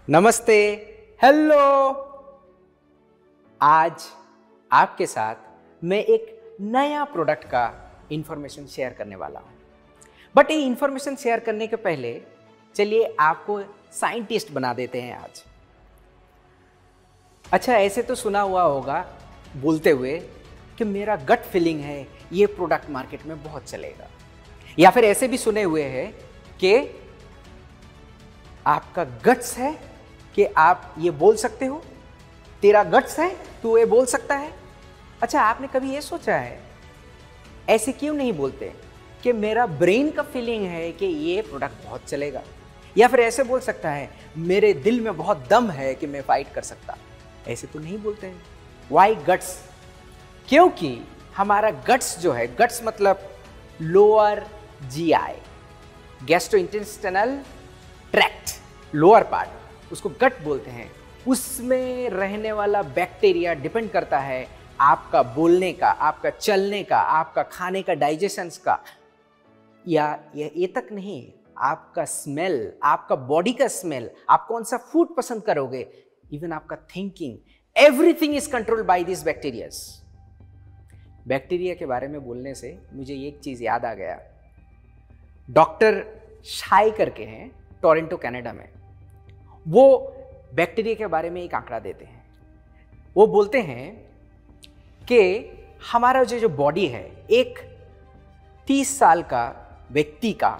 नमस्ते, हेलो। आज आपके साथ मैं एक नया प्रोडक्ट का इंफॉर्मेशन शेयर करने वाला हूं। बट ये इंफॉर्मेशन शेयर करने के पहले चलिए आपको साइंटिस्ट बना देते हैं आज। अच्छा, ऐसे तो सुना हुआ होगा बोलते हुए कि मेरा गट फीलिंग है ये प्रोडक्ट मार्केट में बहुत चलेगा, या फिर ऐसे भी सुने हुए हैं कि आपका गट्स है कि आप ये बोल सकते हो, तेरा गट्स है तू ये बोल सकता है। अच्छा, आपने कभी ये सोचा है ऐसे क्यों नहीं बोलते कि मेरा ब्रेन का फीलिंग है कि ये प्रोडक्ट बहुत चलेगा, या फिर ऐसे बोल सकता है मेरे दिल में बहुत दम है कि मैं फाइट कर सकता। ऐसे तो नहीं बोलते हैं। Why guts? क्योंकि हमारा गट्स जो है, गट्स मतलब lower GI, gastrointestinal tract, lower part, उसको गट बोलते हैं। उसमें रहने वाला बैक्टीरिया डिपेंड करता है आपका बोलने का, आपका चलने का, आपका खाने का, डाइजेशंस का, या ये तक नहीं, आपका स्मेल, आपका बॉडी का स्मेल, आप कौन सा फूड पसंद करोगे, इवन आपका thinking, everything is controlled by this bacterias. Bacteria के बारे में बोलने से मुझे एक चीज याद आ गया। डॉक्टर शाई करके हैं टोरंटो कनाडा में, वो बैक्टीरिया के बारे में एक आंकड़ा देते हैं। वो बोलते हैं कि हमारा जो बॉडी है, एक 30 साल का व्यक्ति का,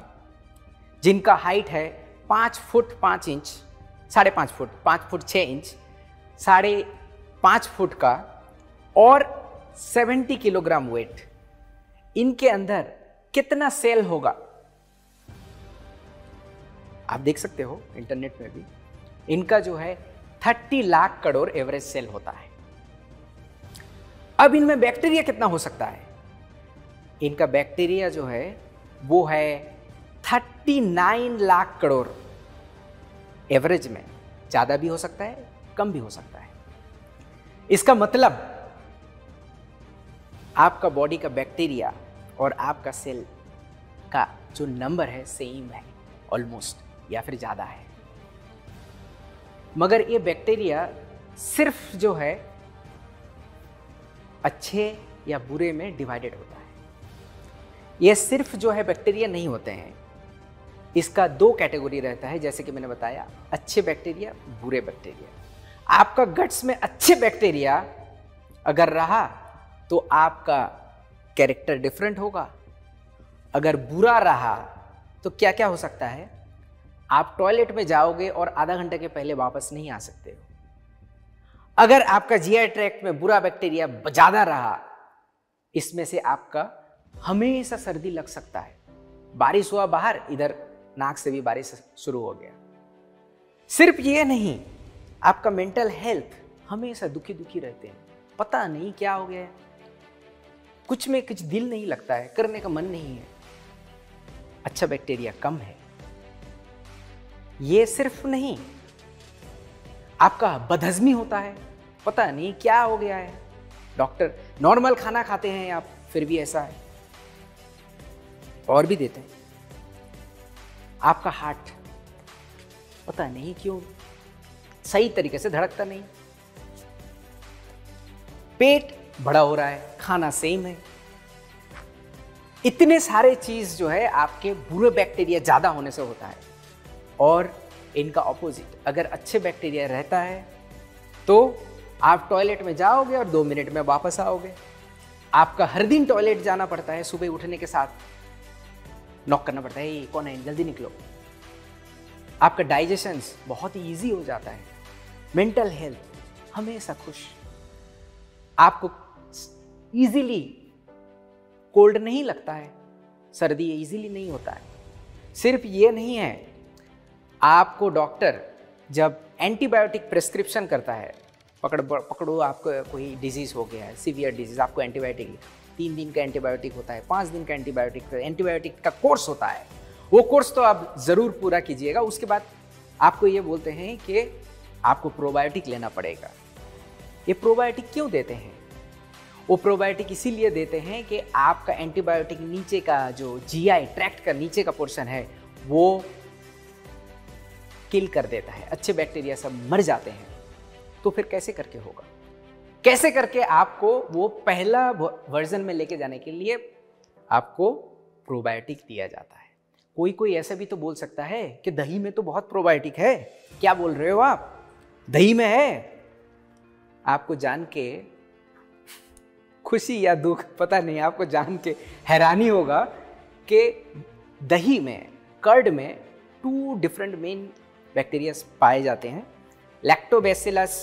जिनका हाइट है 5 foot 5 inch, 5.5 foot, 5 foot 6 inch, 5.5 foot का, और 70 किलोग्राम वेट, इनके अंदर कितना सेल होगा आप देख सकते हो इंटरनेट में भी। इनका जो है 30 लाख करोड़ एवरेज सेल होता है। अब इनमें बैक्टीरिया कितना हो सकता है? इनका बैक्टीरिया जो है वो है 39 लाख करोड़ एवरेज में। ज्यादा भी हो सकता है, कम भी हो सकता है। इसका मतलब आपका बॉडी का बैक्टीरिया और आपका सेल का जो नंबर है सेम है ऑलमोस्ट, या फिर ज्यादा है। मगर ये बैक्टीरिया सिर्फ जो है अच्छे या बुरे में डिवाइडेड होता है। ये सिर्फ जो है बैक्टीरिया नहीं होते हैं, इसका 2 कैटेगरी रहता है, जैसे कि मैंने बताया, अच्छे बैक्टीरिया, बुरे बैक्टीरिया। आपका गट्स में अच्छे बैक्टीरिया अगर रहा तो आपका कैरेक्टर डिफरेंट होगा। अगर बुरा रहा तो क्या क्या हो सकता है? आप टॉयलेट में जाओगे और आधा घंटे के पहले वापस नहीं आ सकते हो। अगर आपका जीआई ट्रैक्ट में बुरा बैक्टीरिया ज्यादा रहा, इसमें से आपका हमेशा सर्दी लग सकता है। बारिश हुआ बाहर, इधर नाक से भी बारिश शुरू हो गया। सिर्फ ये नहीं, आपका मेंटल हेल्थ हमेशा दुखी दुखी रहते हैं, पता नहीं क्या हो गया है, कुछ में कुछ दिल नहीं लगता है, करने का मन नहीं है। अच्छा बैक्टीरिया कम है। ये सिर्फ नहीं, आपका बदहजमी होता है, पता नहीं क्या हो गया है। डॉक्टर नॉर्मल खाना खाते हैं आप, फिर भी ऐसा है, और भी देते हैं। आपका हार्ट पता नहीं क्यों सही तरीके से धड़कता नहीं, पेट बड़ा हो रहा है, खाना सेम है। इतने सारे चीज जो है आपके बुरे बैक्टीरिया ज्यादा होने से होता है। और इनका ऑपोजिट, अगर अच्छे बैक्टीरिया रहता है तो आप टॉयलेट में जाओगे और 2 मिनट में वापस आओगे। आपका हर दिन टॉयलेट जाना पड़ता है, सुबह उठने के साथ नॉक करना पड़ता है, ये कौन है, जल्दी निकलो। आपका डाइजेशन बहुत ही ईजी हो जाता है। मेंटल हेल्थ हमेशा खुश। आपको इजीली कोल्ड नहीं लगता है, सर्दी इजीली नहीं होता है। सिर्फ ये नहीं है, आपको डॉक्टर जब एंटीबायोटिक प्रिस्क्रिप्शन करता है, पकड़ो आपको कोई डिजीज हो गया है, सीवियर डिजीज, आपको एंटीबायोटिक 3 दिन का एंटीबायोटिक होता है, 5 दिन का एंटीबायोटिक का कोर्स होता है। वो कोर्स तो आप जरूर पूरा कीजिएगा। उसके बाद आपको ये बोलते हैं कि आपको प्रोबायोटिक लेना पड़ेगा। ये प्रोबायोटिक क्यों देते हैं? वो प्रोबायोटिक इसीलिए देते हैं कि आपका एंटीबायोटिक नीचे का जो जीआई ट्रैक्ट का नीचे का पोर्शन है वो किल कर देता है, अच्छे बैक्टीरिया सब मर जाते हैं, तो फिर कैसे करके होगा? कैसे करके आपको वो पहला वर्जन में लेके जाने के लिए आपको प्रोबायोटिक दिया जाता है। कोई कोई ऐसा भी तो बोल सकता है कि दही में तो बहुत प्रोबायोटिक है। क्या बोल रहे हो आप, दही में है? आपको जान के खुशी या दुख पता नहीं, आपको जान के हैरानी होगा कि दही में, कर्ड में 2 डिफरेंट मेन बैक्टीरिया पाए जाते हैं, लैक्टोबैसिलस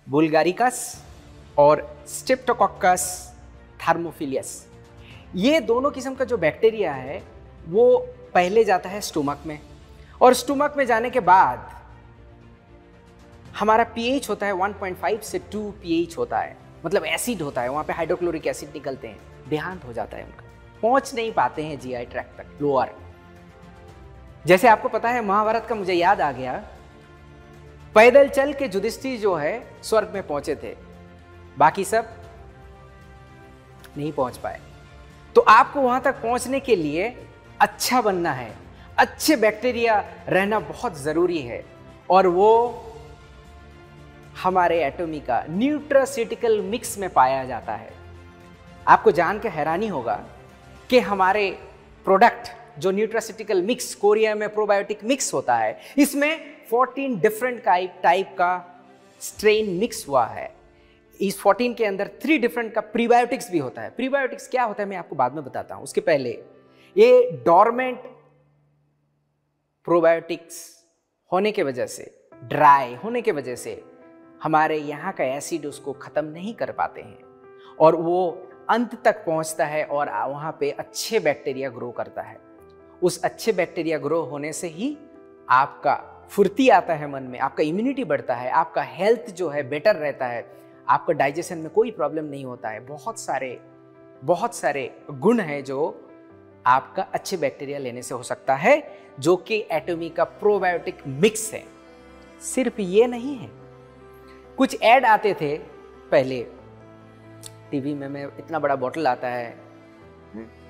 बुल्गारिकस और स्ट्रेप्टोकोकस थर्मोफिलियस। ये दोनों किस्म का जो बैक्टीरिया है वो पहले जाता है स्टोमक में, और स्टोमक में जाने के बाद हमारा पीएच होता है 1.5 से 2 पीएच होता है, मतलब एसिड होता है, वहाँ पे हाइड्रोक्लोरिक एसिड निकलते हैं, देहांत हो जाता है उनका, पहुँच नहीं पाते हैं जीआई ट्रैक्ट तक, लोअर। जैसे आपको पता है महाभारत का मुझे याद आ गया, पैदल चल के युधिष्ठिर जो है स्वर्ग में पहुंचे थे, बाकी सब नहीं पहुंच पाए। तो आपको वहां तक पहुंचने के लिए अच्छा बनना है, अच्छे बैक्टीरिया रहना बहुत जरूरी है, और वो हमारे एटॉमिका न्यूट्रास्यूटिकल मिक्स में पाया जाता है। आपको जान के हैरानी होगा कि हमारे प्रोडक्ट जो न्यूट्रास्यूटिकल मिक्स, कोरिया में प्रोबायोटिक मिक्स होता है, इसमें 14 डिफरेंट टाइप का स्ट्रेन मिक्स हुआ है। इस 14 के अंदर 3 डिफरेंट का प्रीबायोटिक्स भी होता है। प्रीबायोटिक्स क्या होता है मैं आपको बाद में बताता हूं, उसके पहले ये डोरमेंट प्रोबायोटिक्स होने के वजह से, ड्राई होने के वजह से हमारे यहाँ का एसिड उसको ख़त्म नहीं कर पाते हैं, और वो अंत तक पहुँचता है और वहाँ पे अच्छे बैक्टीरिया ग्रो करता है। उस अच्छे बैक्टीरिया ग्रो होने से ही आपका फुर्ती आता है मन में, आपका इम्यूनिटी बढ़ता है, आपका हेल्थ जो है बेटर रहता है, आपका डाइजेशन में कोई प्रॉब्लम नहीं होता है। बहुत सारे गुण हैं जो आपका अच्छे बैक्टीरिया लेने से हो सकता है, जो कि एटॉमी का प्रोबायोटिक मिक्स है। सिर्फ ये नहीं है, कुछ ऐड आते थे पहले टीवी में, इतना बड़ा बोतल आता है,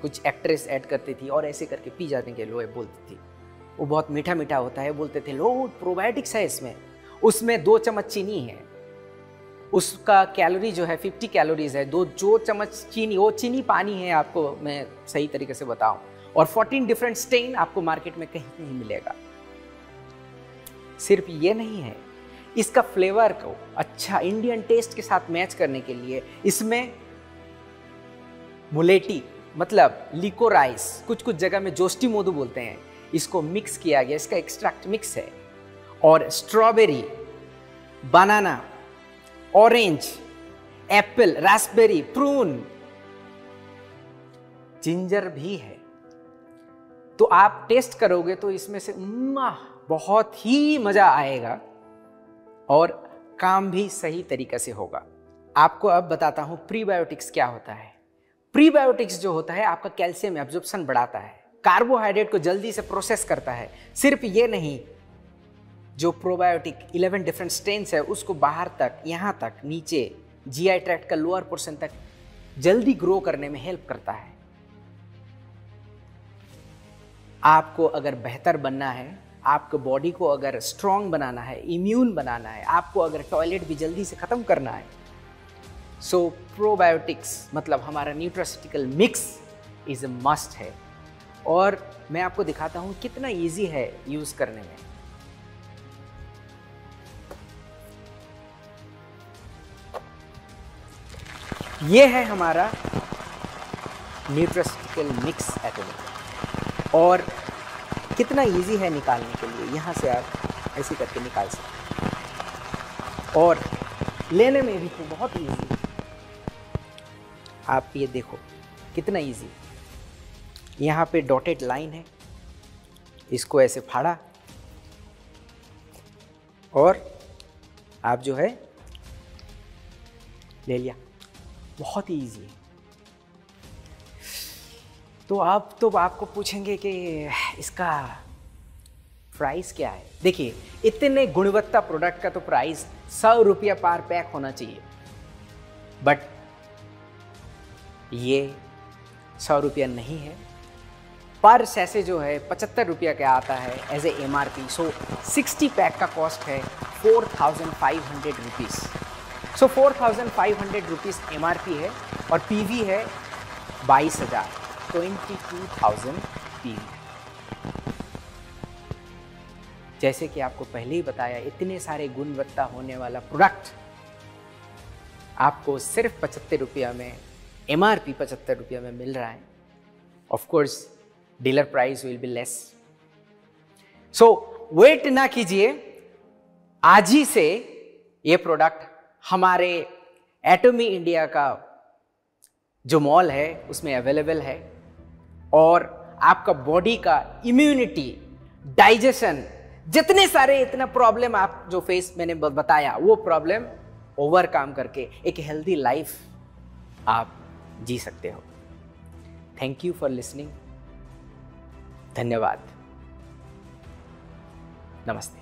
कुछ एक्ट्रेस ऐड करती थी और ऐसे करके पी जाने के लोग बोलती थी, वो बहुत मीठा मीठा होता है, बोलते थे लोग प्रोबायोटिक्स है इसमें, उसमें 2 चम्मच चीनी है, उसका कैलोरी जो है 50 कैलोरीज है, 2 चम्मच चीनी, वो चीनी पानी है, आपको मैं सही तरीके से बताऊं, और 14 डिफरेंट स्ट्रेन आपको मार्केट में कहीं नहीं मिलेगा। सिर्फ ये नहीं है, इसका फ्लेवर को अच्छा इंडियन टेस्ट के साथ मैच करने के लिए इसमें मुलेटी मतलब लिकोराइस, कुछ जगह में जोस्टी मोदू बोलते हैं, इसको मिक्स किया गया, इसका एक्सट्रैक्ट मिक्स है, और strawberry, banana, orange, apple, raspberry, prune, ginger भी है। तो आप टेस्ट करोगे तो इसमें से बहुत ही मजा आएगा और काम भी सही तरीके से होगा। आपको अब बताता हूं प्रीबायोटिक्स क्या होता है। प्रीबायोटिक्स जो होता है आपका कैल्शियम एब्जॉर्प्शन बढ़ाता है, कार्बोहाइड्रेट को जल्दी से प्रोसेस करता है। सिर्फ ये नहीं, जो प्रोबायोटिक 11 डिफरेंट स्ट्रेन्स है उसको बाहर तक, यहाँ तक नीचे जीआई ट्रैक्ट का लोअर पोर्शन तक जल्दी ग्रो करने में हेल्प करता है। आपको अगर बेहतर बनना है, आपको बॉडी को अगर स्ट्रांग बनाना है, इम्यून बनाना है, आपको अगर टॉयलेट भी जल्दी से ख़त्म करना है, सो प्रोबायोटिक्स मतलब हमारा nutraceutical mix is a must है। और मैं आपको दिखाता हूँ कितना ईजी है यूज़ करने में। ये है हमारा न्यूट्रास्यूटिकल मिक्स एटॉमी, और कितना इजी है निकालने के लिए। यहाँ से आप ऐसे करके निकाल सकते हैं, और लेने में भी तो बहुत इजी। आप ये देखो कितना इजी, यहाँ पे डॉटेड लाइन है, इसको ऐसे फाड़ा और आप जो है ले लिया, बहुत ही ईजी है। तो आप तो आपको पूछेंगे कि इसका प्राइस क्या है। देखिए, इतने गुणवत्ता प्रोडक्ट का तो प्राइस 100 रुपया पर पैक होना चाहिए, बट ये 100 रुपया नहीं है। पर सैसे जो है 75 रुपया का आता है as a MRP। So 60 pack का कॉस्ट है 4,500 रुपीज़। सो 4,500 रुपीज़ MRP है और PV है 22,000, 22,000 PV। जैसे कि आपको पहले ही बताया, इतने सारे गुणवत्ता होने वाला प्रोडक्ट आपको सिर्फ 75 रुपया में, MRP 75 रुपया में मिल रहा है। Of course dealer price will be less. So wait ना कीजिए, आज ही से ये प्रोडक्ट हमारे एटॉमी इंडिया का जो मॉल है उसमें अवेलेबल है और आपका बॉडी का इम्यूनिटी, डाइजेशन, जितने सारे इतना प्रॉब्लम आप जो फेस मैंने बताया, वो प्रॉब्लम ओवरकम करके एक हेल्दी लाइफ आप जी सकते हो। Thank you for listening. धन्यवाद। नमस्ते।